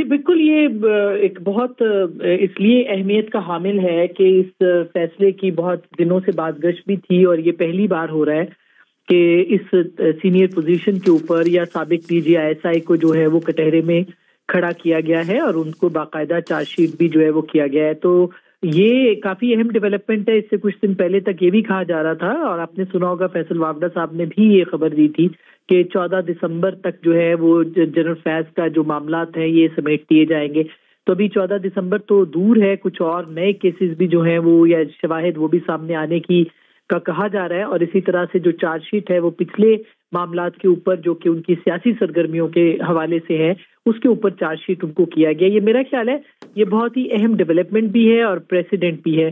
بالکل، یہ ایک بہت اس لیے اہمیت کا حامل ہے کہ اس فیصلے کی بہت دنوں سے بات گشت بھی تھی، اور یہ پہلی بار ہو رہا ہے کہ اس سینئر پوزیشن کے اوپر یا سابق D G I S I کو جو ہے وہ کٹہرے میں کھڑا کیا گیا ہے، اور ان کو باقاعدہ چارج شیٹ بھی جو ہے وہ کیا گیا ہے. تو یہ کافی اہم ڈیولپمنٹ ہے. اس سے کچھ دن پہلے تک یہ بھی کہا جا رہا تھا، اور آپ نے سنا ہوگا فیصل وافدہ صاحب نے بھی یہ خبر دی تھی کہ 14 دسمبر تک جو ہے وہ جنرل فیض کا جو معاملات ہیں یہ سمیٹ دیے جائیں گے. تو ابھی 14 دسمبر تو دور ہے، کچھ اور نئے کیسز بھی جو ہیں وہ یا شواہد وہ بھی سامنے آنے کی کا کہا جا رہا ہے. اور اسی طرح سے جو چارج شیٹ ہے وہ پچھلے معاملات کے اوپر جو کہ ان کی سیاسی سرگرمیوں کے حوالے سے ہے اس کے اوپر چارج شیٹ ان کو کیا گیا. یہ میرا خیال ہے یہ بہت ہی اہم ڈیولپمنٹ بھی ہے اور پریسیڈنٹ بھی ہے.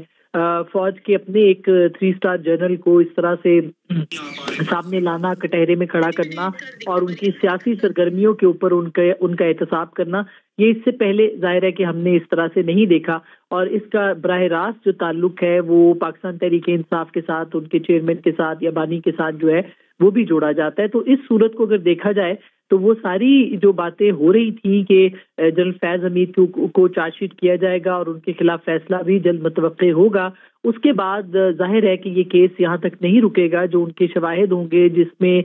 فوج کے اپنے ایک 3 اسٹار جنرل کو اس طرح سے سامنے لانا، کٹہرے میں کھڑا کرنا اور ان کی سیاسی سرگرمیوں کے اوپر ان کا احتساب کرنا، یہ اس سے پہلے ظاہر ہے کہ ہم نے اس طرح سے نہیں دیکھا. اور اس کا براہ راست جو تعلق ہے وہ پاکستان تحریک انصاف کے ساتھ، ان کے چیئرمین کے ساتھ یا بانی کے ساتھ جو ہے وہ بھی جوڑا جاتا ہے. تو اس صورت کو اگر دیکھا جائے تو وہ ساری جو باتیں ہو رہی تھی کہ جنرل فیض حمید کو چارج شیٹ کیا جائے گا اور ان کے خلاف فیصلہ بھی جلد متوقع ہوگا، اس کے بعد ظاہر ہے کہ یہ کیس یہاں تک نہیں رکے گا. جو ان کے شواہد ہوں گے، جس میں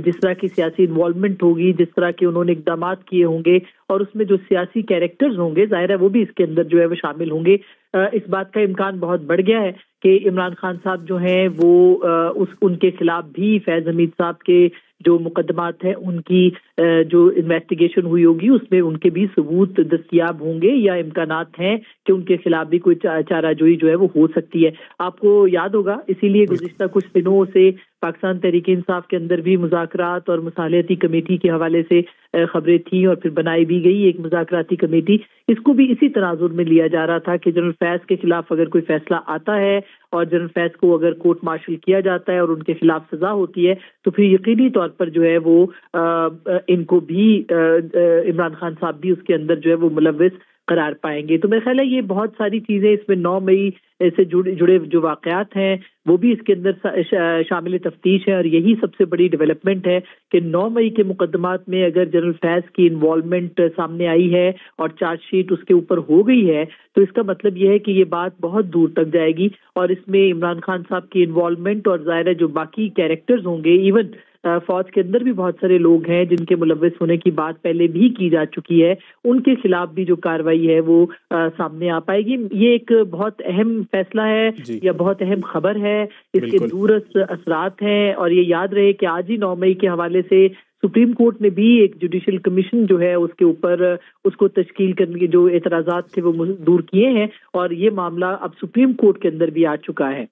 جس طرح کی سیاسی انوالومنٹ ہوگی، جس طرح کے انہوں نے اقدامات کیے ہوں گے، اور اس میں جو سیاسی کیریکٹرز ہوں گے ظاہر ہے وہ بھی اس کے اندر جو ہے وہ شامل ہوں گے. اس بات کا امکان بہت بڑھ گیا ہے کہ عمران خان صاحب جو ہیں وہ ان کے خلاف بھی فیض حمید صاحب کے جو مقدمات ہیں ان کی جو انویسٹیگیشن ہوئی ہوگی اس میں ان کے بھی ثبوت دستیاب ہوں گے، یا امکانات ہیں کہ ان کے خلاف بھی کوئی چارہ جوئی جو ہے وہ ہو سکتی ہے. آپ کو یاد ہوگا اسی لیے گزشتہ کچھ دنوں سے پاکستان تحریک انصاف کے اندر بھی مذاکرات اور مصالحتی کمیٹی کے حوالے سے خبریں تھیں، اور پھر بنائی بھی گئی ایک مذاکراتی کمیٹی. اس کو بھی اسی تناظر میں لیا جا رہا تھا کہ جنرل فیض کے خلاف اگر کوئی فیصلہ آتا ہے اور جنرل فیض کو اگر کورٹ مارشل کیا جاتا ہے اور ان کے خلاف سزا ہوتی ہے تو پھر یقینی طور پر جو ہے وہ ان کو بھی عمران خان صاحب بھی اس کے اندر جو ہے وہ ملوث قرار پائیں گے. تو میرا خیال ہے یہ بہت ساری چیزیں اس میں 9 مئی سے جڑے جو واقعات ہیں وہ بھی اس کے اندر شامل تفتیش ہے، اور یہی سب سے بڑی ڈیولپمنٹ ہے کہ 9 مئی کے مقدمات میں اگر جنرل فیض کی انوالومنٹ سامنے آئی ہے اور چارج شیٹ اس کے اوپر ہو گئی ہے تو اس کا مطلب یہ ہے کہ یہ بات بہت دور تک جائے گی، اور اس میں عمران خان صاحب کی انوالومنٹ اور ظاہر ہے جو باقی کیریکٹرز ہوں گے، ایون فوج کے اندر بھی بہت سارے لوگ ہیں جن کے ملوث ہونے کی بات پہلے بھی کی جا چکی ہے، ان کے خلاف بھی جو کارروائی ہے وہ سامنے آ پائے گی. یہ ایک بہت اہم فیصلہ ہے یا بہت اہم خبر ہے، اس کے دور اثرات ہیں. اور یہ یاد رہے کہ آج ہی 9 مئی کے حوالے سے سپریم کورٹ نے بھی ایک جوڈیشل کمیشن جو ہے اس کے اوپر اس کو تشکیل کرنے کے جو اعتراضات تھے وہ دور کیے ہیں، اور یہ معاملہ اب سپریم کورٹ کے اندر بھی آ چکا ہے.